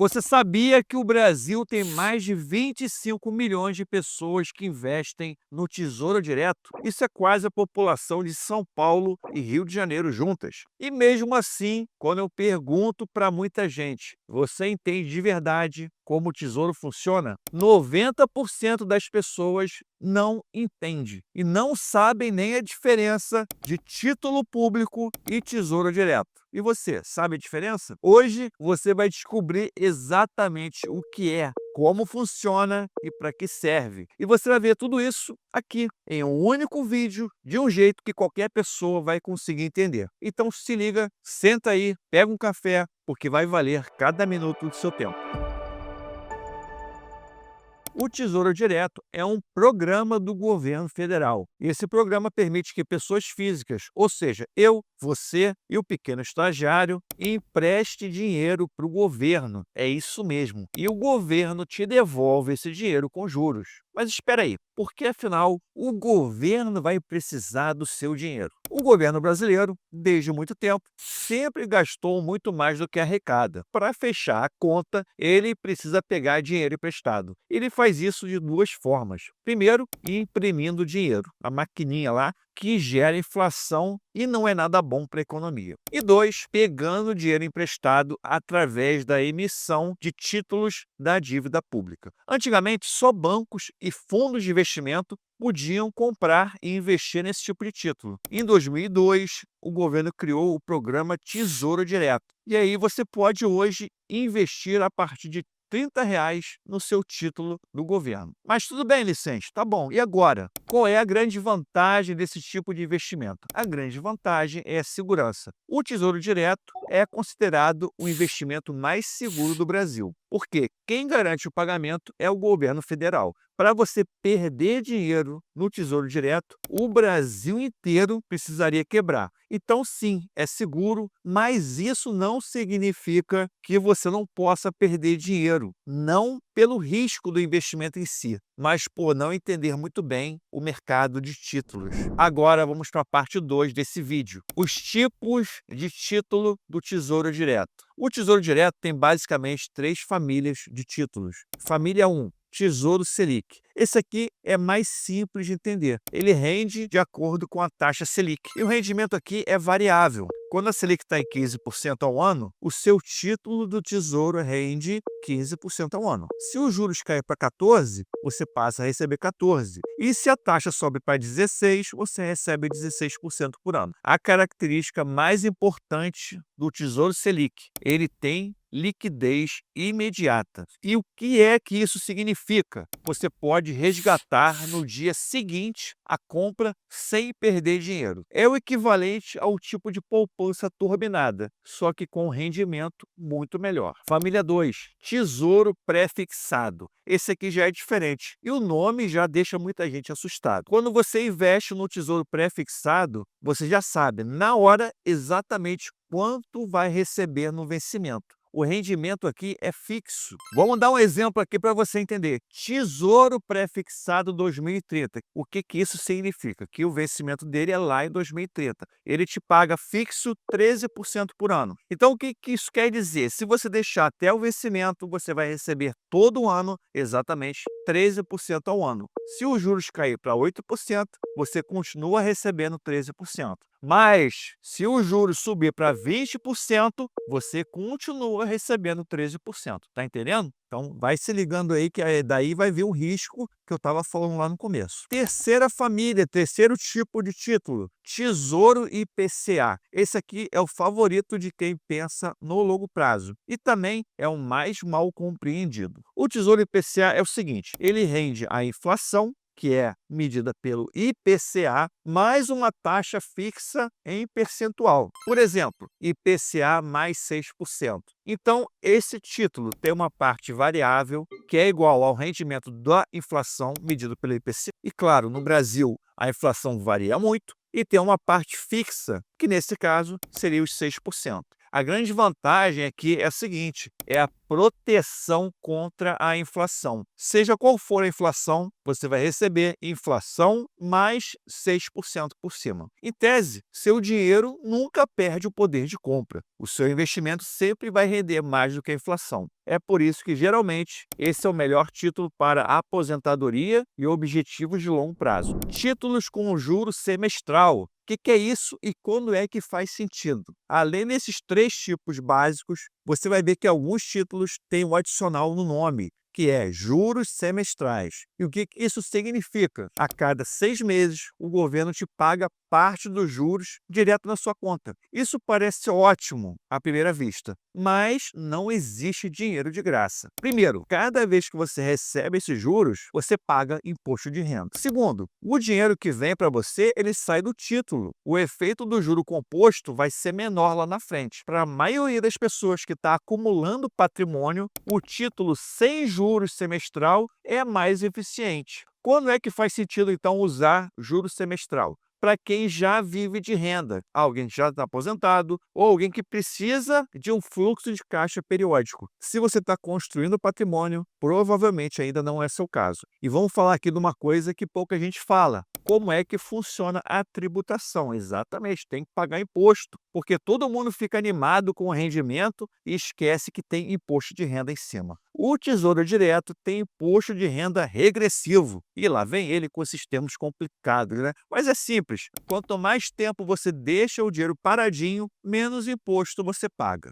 Você sabia que o Brasil tem mais de 25 milhões de pessoas que investem no Tesouro Direto? Isso é quase a população de São Paulo e Rio de Janeiro juntas. E mesmo assim, quando eu pergunto para muita gente, você entende de verdade como o Tesouro funciona? 90% das pessoas não entende e não sabem nem a diferença de título público e Tesouro Direto. E você, sabe a diferença? Hoje você vai descobrir exatamente o que é, como funciona e para que serve. E você vai ver tudo isso aqui em um único vídeo, de um jeito que qualquer pessoa vai conseguir entender. Então se liga, senta aí, pega um café, porque vai valer cada minuto do seu tempo. O Tesouro Direto é um programa do governo federal. Esse programa permite que pessoas físicas, ou seja, eu, você e o pequeno estagiário, empreste dinheiro para o governo. É isso mesmo. E o governo te devolve esse dinheiro com juros. Mas espera aí, porque afinal o governo vai precisar do seu dinheiro? O governo brasileiro, desde muito tempo, sempre gastou muito mais do que arrecada. Para fechar a conta, ele precisa pegar dinheiro emprestado. Ele faz isso de duas formas. Primeiro, imprimindo dinheiro, a maquininha lá que gera inflação e não é nada bom para a economia. E dois, pegando dinheiro emprestado através da emissão de títulos da dívida pública. Antigamente, só bancos e fundos de investimento podiam comprar e investir nesse tipo de título. Em 2002, o governo criou o programa Tesouro Direto. E aí você pode hoje investir a partir de R$ 30 no seu título do governo. Mas tudo bem, Licente, tá bom. E agora? Qual é a grande vantagem desse tipo de investimento? A grande vantagem é a segurança. O Tesouro Direto é considerado o investimento mais seguro do Brasil, porque quem garante o pagamento é o governo federal. Para você perder dinheiro no Tesouro Direto, o Brasil inteiro precisaria quebrar. Então, sim, é seguro, mas isso não significa que você não possa perder dinheiro. Não pelo risco do investimento em si, mas por não entender muito bem o mercado de títulos. Agora vamos para a parte 2 desse vídeo. Os tipos de título do Tesouro Direto. O Tesouro Direto tem basicamente 3 famílias de títulos. Família 1. Tesouro Selic. Esse aqui é mais simples de entender. Ele rende de acordo com a taxa Selic. E o rendimento aqui é variável. Quando a Selic está em 15% ao ano, o seu título do Tesouro rende 15% ao ano. Se os juros cair para 14, você passa a receber 14. E se a taxa sobe para 16, você recebe 16% por ano. A característica mais importante do Tesouro Selic, ele tem liquidez imediata. E o que é que isso significa? Você pode resgatar no dia seguinte a compra sem perder dinheiro. É o equivalente ao tipo de poupança turbinada, só que com rendimento muito melhor. Família 2, Tesouro Pré-fixado. Esse aqui já é diferente e o nome já deixa muita gente assustada. Quando você investe no Tesouro Pré-fixado, você já sabe na hora exatamente quanto vai receber no vencimento. O rendimento aqui é fixo. Vamos dar um exemplo aqui para você entender. Tesouro Pré-fixado 2030. O que isso significa? Que o vencimento dele é lá em 2030. Ele te paga fixo 13% por ano. Então, o que isso quer dizer? Se você deixar até o vencimento, você vai receber todo ano exatamente 13% ao ano. Se os juros cair para 8%, você continua recebendo 13%. Mas, se os juros subir para 20%, você continua recebendo 13%. Tá entendendo? Então, vai se ligando aí que daí vai vir o risco que eu estava falando lá no começo. Terceira família, terceiro tipo de título, Tesouro IPCA. Esse aqui é o favorito de quem pensa no longo prazo e também é o mais mal compreendido. O Tesouro IPCA é o seguinte, ele rende a inflação, que é medida pelo IPCA, mais uma taxa fixa em percentual. Por exemplo, IPCA mais 6%. Então, esse título tem uma parte variável, que é igual ao rendimento da inflação medido pelo IPCA. E claro, no Brasil, a inflação varia muito, e tem uma parte fixa, que nesse caso seria os 6%. A grande vantagem aqui é a seguinte, é a proteção contra a inflação. Seja qual for a inflação, você vai receber inflação mais 6% por cima. Em tese, seu dinheiro nunca perde o poder de compra. O seu investimento sempre vai render mais do que a inflação. É por isso que, geralmente, esse é o melhor título para aposentadoria e objetivos de longo prazo. Títulos com juros semestral. O que é isso e quando é que faz sentido? Além desses 3 tipos básicos, você vai ver que alguns títulos têm um adicional no nome, que é juros semestrais. E o que isso significa? A cada 6 meses, o governo te paga parte dos juros direto na sua conta. Isso parece ótimo à primeira vista, mas não existe dinheiro de graça. Primeiro, cada vez que você recebe esses juros, você paga imposto de renda. Segundo, o dinheiro que vem para você, ele sai do título. O efeito do juro composto vai ser menor lá na frente. Para a maioria das pessoas que está acumulando patrimônio, o título sem juros semestral é mais eficiente. Quando é que faz sentido, então, usar juros semestral? Para quem já vive de renda, alguém que já está aposentado ou alguém que precisa de um fluxo de caixa periódico. Se você está construindo patrimônio, provavelmente ainda não é seu caso. E vamos falar aqui de uma coisa que pouca gente fala. Como é que funciona a tributação? Exatamente, tem que pagar imposto, porque todo mundo fica animado com o rendimento e esquece que tem imposto de renda em cima. O Tesouro Direto tem imposto de renda regressivo, e lá vem ele com esses termos complicados, né? Mas é simples, quanto mais tempo você deixa o dinheiro paradinho, menos imposto você paga.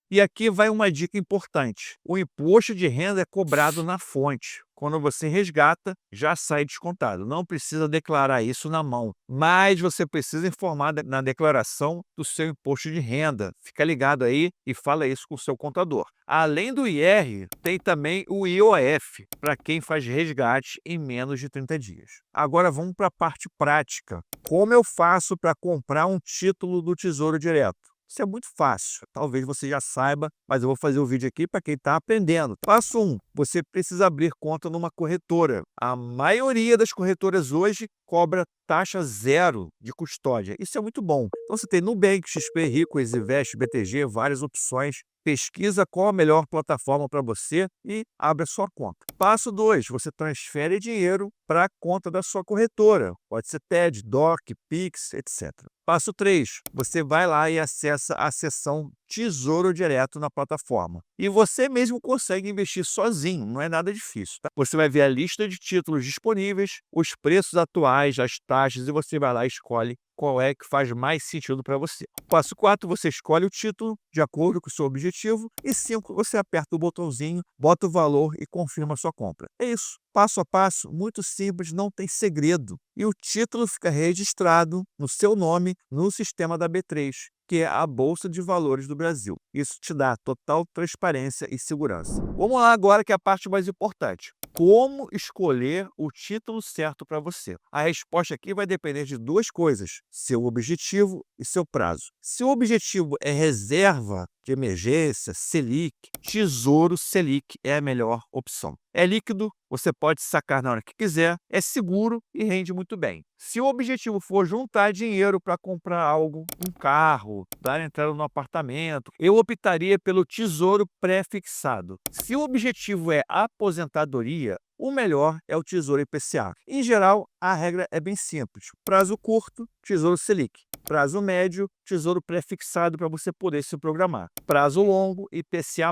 E aqui vai uma dica importante. O imposto de renda é cobrado na fonte. Quando você resgata, já sai descontado. Não precisa declarar isso na mão, mas você precisa informar na declaração do seu imposto de renda. Fica ligado aí e fala isso com o seu contador. Além do IR, tem também o IOF, para quem faz resgate em menos de 30 dias. Agora vamos para a parte prática. Como eu faço para comprar um título do Tesouro Direto? Isso é muito fácil, talvez você já saiba, mas eu vou fazer o vídeo aqui para quem está aprendendo. Passo 1, você precisa abrir conta numa corretora. A maioria das corretoras hoje cobra taxa zero de custódia. Isso é muito bom. Então você tem Nubank, XP, Rico, Exinvest, BTG, várias opções. Pesquisa qual a melhor plataforma para você e abre a sua conta. Passo 2, você transfere dinheiro para a conta da sua corretora. Pode ser TED, DOC, Pix, etc. Passo 3, você vai lá e acessa a seção Tesouro Direto na plataforma. E você mesmo consegue investir sozinho, não é nada difícil. Tá? Você vai ver a lista de títulos disponíveis, os preços atuais, as taxas, e você vai lá e escolhe qual é que faz mais sentido para você. Passo 4, você escolhe o título de acordo com o seu objetivo. E 5, você aperta o botãozinho, bota o valor e confirma a sua compra. É isso. Passo a passo, muito simples, não tem segredo. E o título fica registrado no seu nome no sistema da B3, que é a Bolsa de Valores do Brasil. Isso te dá total transparência e segurança. Vamos lá agora que é a parte mais importante. Como escolher o título certo para você? A resposta aqui vai depender de 2 coisas: seu objetivo e seu prazo. Se o objetivo é reserva de emergência, Selic, Tesouro Selic é a melhor opção. É líquido, você pode sacar na hora que quiser, é seguro e rende muito bem. Se o objetivo for juntar dinheiro para comprar algo, um carro, dar entrada no apartamento, eu optaria pelo Tesouro Pré-fixado. Se o objetivo é aposentadoria, o melhor é o Tesouro IPCA. Em geral, a regra é bem simples. Prazo curto, Tesouro Selic. Prazo médio, Tesouro Pré-fixado para você poder se programar. Prazo longo, IPCA+.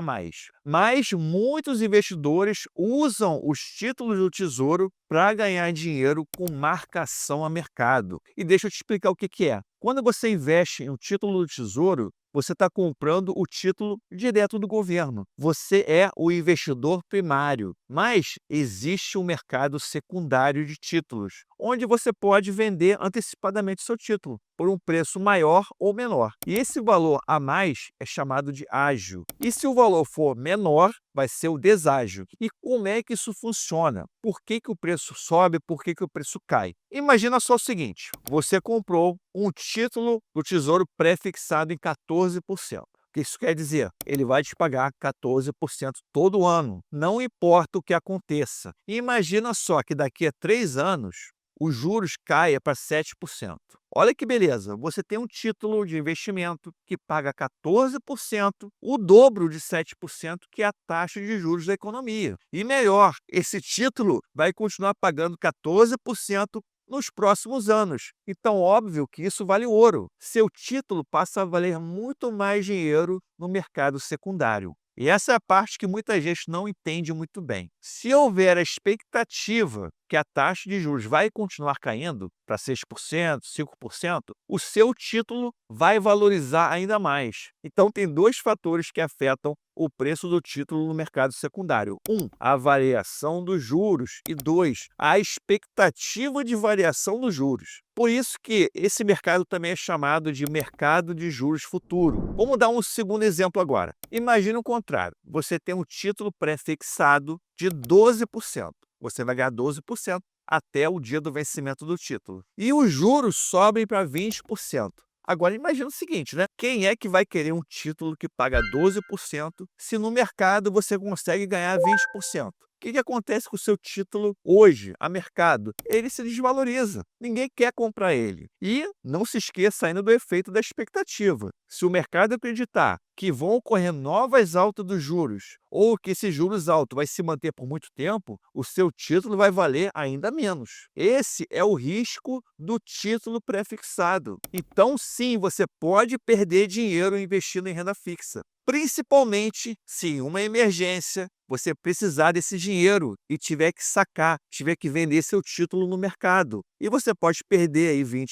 Mas muitos investidores usam os títulos do Tesouro para ganhar dinheiro com marcação a mercado. E deixa eu te explicar o que é. Quando você investe em um título do Tesouro, você está comprando o título direto do governo. Você é o investidor primário, mas existe um mercado secundário de títulos, onde você pode vender antecipadamente seu título por um preço maior ou menor. E esse valor a mais é chamado de ágio. E se o valor for menor, vai ser o deságio. E como é que isso funciona? Por que o preço sobe? Por que o preço cai? Imagina só o seguinte, você comprou um título do Tesouro Pré-fixado em 14%. O que isso quer dizer? Ele vai te pagar 14% todo ano, não importa o que aconteça. E imagina só que daqui a 3 anos, os juros caia para 7%. Olha que beleza, você tem um título de investimento que paga 14%, o dobro de 7%, que é a taxa de juros da economia. E melhor, esse título vai continuar pagando 14% nos próximos anos. Então, óbvio que isso vale ouro. Seu título passa a valer muito mais dinheiro no mercado secundário. E essa é a parte que muita gente não entende muito bem. Se houver a expectativa que a taxa de juros vai continuar caindo para 6%, 5%, o seu título vai valorizar ainda mais. Então, tem dois fatores que afetam o preço do título no mercado secundário. A variação dos juros. E dois, a expectativa de variação dos juros. Por isso que esse mercado também é chamado de mercado de juros futuro. Vamos dar um segundo exemplo agora. Imagina o contrário. Você tem um título pré-fixado de 12%. Você vai ganhar 12% até o dia do vencimento do título. E os juros sobem para 20%. Agora imagina o seguinte, né? Quem é que vai querer um título que paga 12% se no mercado você consegue ganhar 20%? O que acontece com o seu título hoje, a mercado? Ele se desvaloriza. Ninguém quer comprar ele. E não se esqueça ainda do efeito da expectativa. Se o mercado acreditar que vão ocorrer novas altas dos juros ou que esse juros alto vai se manter por muito tempo, o seu título vai valer ainda menos. Esse é o risco do título pré-fixado. Então, sim, você pode perder dinheiro investindo em renda fixa. Principalmente se em uma emergência você precisar desse dinheiro e tiver que sacar, tiver que vender seu título no mercado. E você pode perder aí 20%,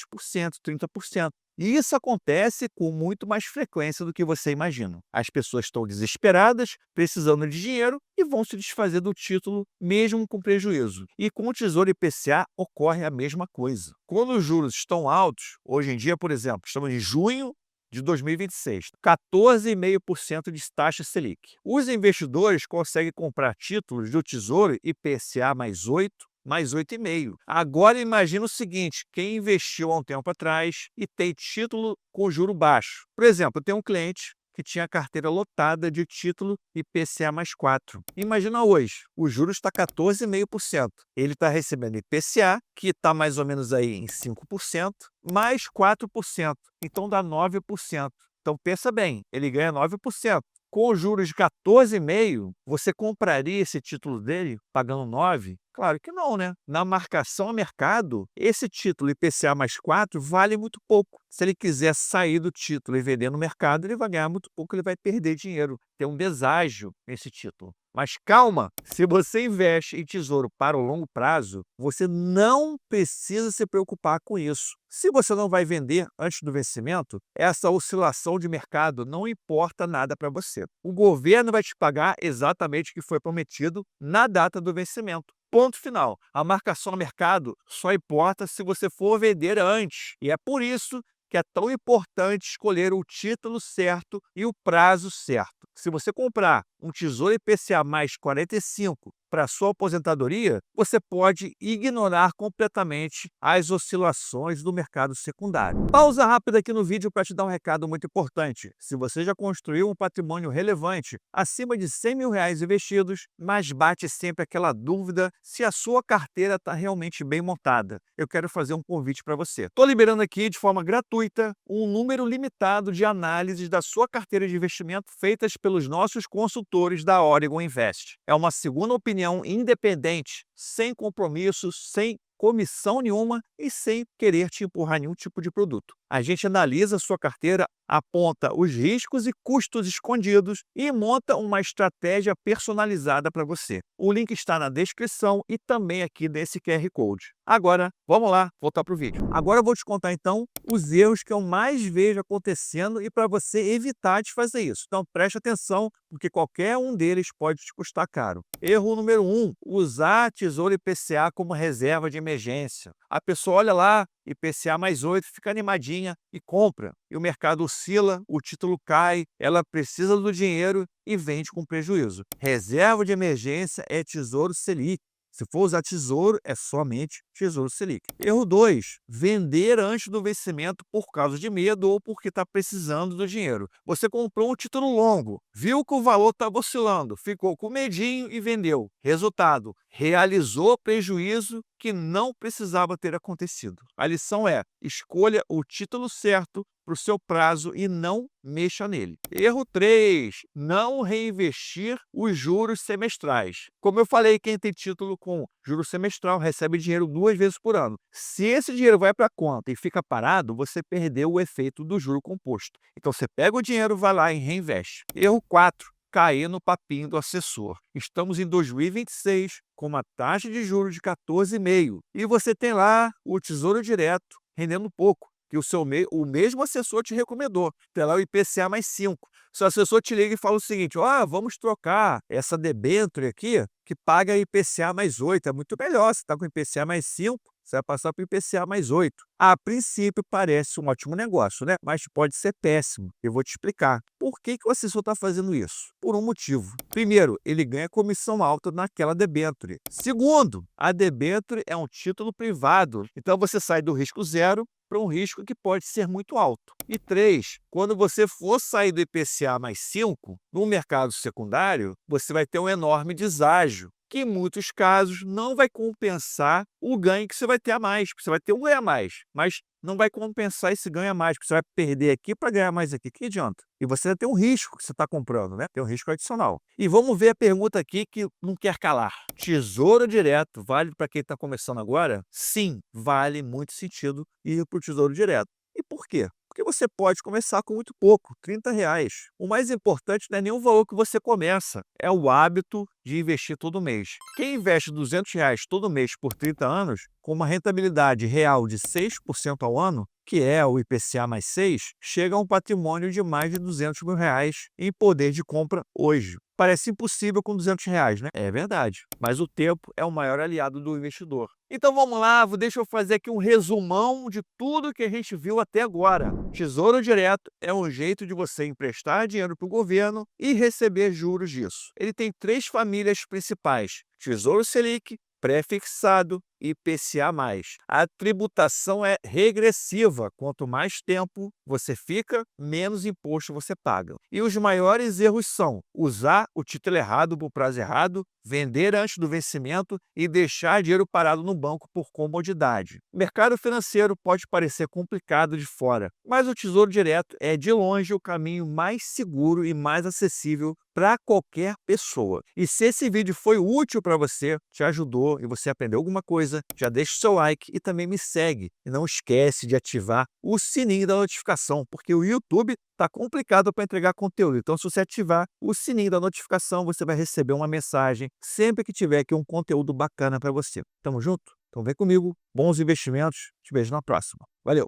30%. E isso acontece com muito mais frequência do que você imagina. As pessoas estão desesperadas, precisando de dinheiro e vão se desfazer do título mesmo com prejuízo. E com o Tesouro IPCA ocorre a mesma coisa. Quando os juros estão altos, hoje em dia, por exemplo, estamos em junho de 2026, 14,5% de taxa Selic. Os investidores conseguem comprar títulos do Tesouro IPCA mais 8, mais 8,5. Agora imagina o seguinte, quem investiu há um tempo atrás e tem título com juro baixo. Por exemplo, eu tenho um cliente que tinha a carteira lotada de título IPCA mais 4. Imagina hoje, o juros está 14,5%. Ele está recebendo IPCA, que está mais ou menos aí em 5%, mais 4%. Então dá 9%. Então pensa bem, ele ganha 9%. Com juros de 14,5%, você compraria esse título dele pagando 9%? Claro que não, né? Na marcação a mercado, esse título IPCA mais 4 vale muito pouco. Se ele quiser sair do título e vender no mercado, ele vai ganhar muito pouco, ele vai perder dinheiro. Tem um deságio nesse título. Mas calma, se você investe em tesouro para o longo prazo, você não precisa se preocupar com isso. Se você não vai vender antes do vencimento, essa oscilação de mercado não importa nada para você. O governo vai te pagar exatamente o que foi prometido na data do vencimento. Ponto final. A marcação no mercado só importa se você for vender antes. E é por isso que é tão importante escolher o título certo e o prazo certo. Se você comprar um Tesouro IPCA mais 45 para sua aposentadoria, você pode ignorar completamente as oscilações do mercado secundário. Pausa rápida aqui no vídeo para te dar um recado muito importante. Se você já construiu um patrimônio relevante acima de R$100 mil investidos, mas bate sempre aquela dúvida se a sua carteira está realmente bem montada, eu quero fazer um convite para você. Estou liberando aqui de forma gratuita um número limitado de análises da sua carteira de investimento feitas pelos nossos consultores da Oregon Invest. É uma segunda opinião independente, sem compromissos, sem comissão nenhuma e sem querer te empurrar nenhum tipo de produto. A gente analisa a sua carteira, aponta os riscos e custos escondidos e monta uma estratégia personalizada para você. O link está na descrição e também aqui nesse QR Code. Agora, vamos lá, voltar para o vídeo. Agora eu vou te contar então os erros que eu mais vejo acontecendo e para você evitar de fazer isso. Então preste atenção, porque qualquer um deles pode te custar caro. Erro número 1, usar Tesouro IPCA como reserva de emergência. A pessoa olha lá, IPCA mais 8, fica animadinha e compra. E o mercado oscila, o título cai, ela precisa do dinheiro e vende com prejuízo. Reserva de emergência é Tesouro Selic. Se for usar tesouro, é somente Tesouro Selic. Erro 2, vender antes do vencimento por causa de medo ou porque está precisando do dinheiro. Você comprou um título longo, viu que o valor estava oscilando, ficou com medinho e vendeu. Resultado, realizou prejuízo que não precisava ter acontecido. A lição é: escolha o título certo para o seu prazo e não mexa nele. Erro 3, não reinvestir os juros semestrais. Como eu falei, quem tem título com juro semestral recebe dinheiro 2 vezes por ano. Se esse dinheiro vai para a conta e fica parado, você perdeu o efeito do juro composto. Então você pega o dinheiro, vai lá e reinveste. Erro 4, cair no papinho do assessor. Estamos em 2026 com uma taxa de juros de 14,5% e você tem lá o Tesouro Direto rendendo pouco, que o mesmo assessor te recomendou. Tem lá o IPCA mais 5. Seu assessor te liga e fala o seguinte: vamos trocar essa debênture aqui que paga IPCA mais 8. É muito melhor, você está com IPCA mais 5, você vai passar para o IPCA mais 8. A princípio parece um ótimo negócio, né? Mas pode ser péssimo. Eu vou te explicar. Por que o assessor está fazendo isso? Por um motivo. Primeiro, ele ganha comissão alta naquela debênture. Segundo, a debênture é um título privado. Então você sai do risco zero para um risco que pode ser muito alto. E 3, quando você for sair do IPCA mais 5, no mercado secundário, você vai ter um enorme deságio, que em muitos casos não vai compensar o ganho que você vai ter a mais, porque você vai ter um ganho a mais, mas não vai compensar esse ganho a mais, porque você vai perder aqui para ganhar mais aqui. Que adianta? E você vai ter um risco que você está comprando, né? Tem um risco adicional. E vamos ver a pergunta aqui que não quer calar. Tesouro Direto vale para quem está começando agora? Sim, vale muito sentido ir para o Tesouro Direto. E por quê? Porque você pode começar com muito pouco, R$ 30. O mais importante não é nem o valor que você começa, é o hábito de investir todo mês. Quem investe R$ 200 todo mês por 30 anos, com uma rentabilidade real de 6% ao ano, que é o IPCA mais 6, chega a um patrimônio de mais de R$ 200 mil em poder de compra hoje. Parece impossível com R$ 200, né? É verdade, mas o tempo é o maior aliado do investidor. Então vamos lá, deixa eu fazer aqui um resumão de tudo que a gente viu até agora. Tesouro Direto é um jeito de você emprestar dinheiro para o governo e receber juros disso. Ele tem 3 famílias principais: Tesouro Selic, pré-fixado e IPCA+. A tributação é regressiva. Quanto mais tempo você fica, menos imposto você paga. E os maiores erros são usar o título errado por prazo errado, vender antes do vencimento e deixar dinheiro parado no banco por comodidade. O mercado financeiro pode parecer complicado de fora, mas o Tesouro Direto é de longe o caminho mais seguro e mais acessível para qualquer pessoa. E se esse vídeo foi útil para você, te ajudou e você aprendeu alguma coisa, já deixa o seu like e também me segue. E não esquece de ativar o sininho da notificação, porque o YouTube está complicado para entregar conteúdo. Então, se você ativar o sininho da notificação, você vai receber uma mensagem sempre que tiver aqui um conteúdo bacana para você. Tamo junto? Então vem comigo, bons investimentos, te vejo na próxima. Valeu!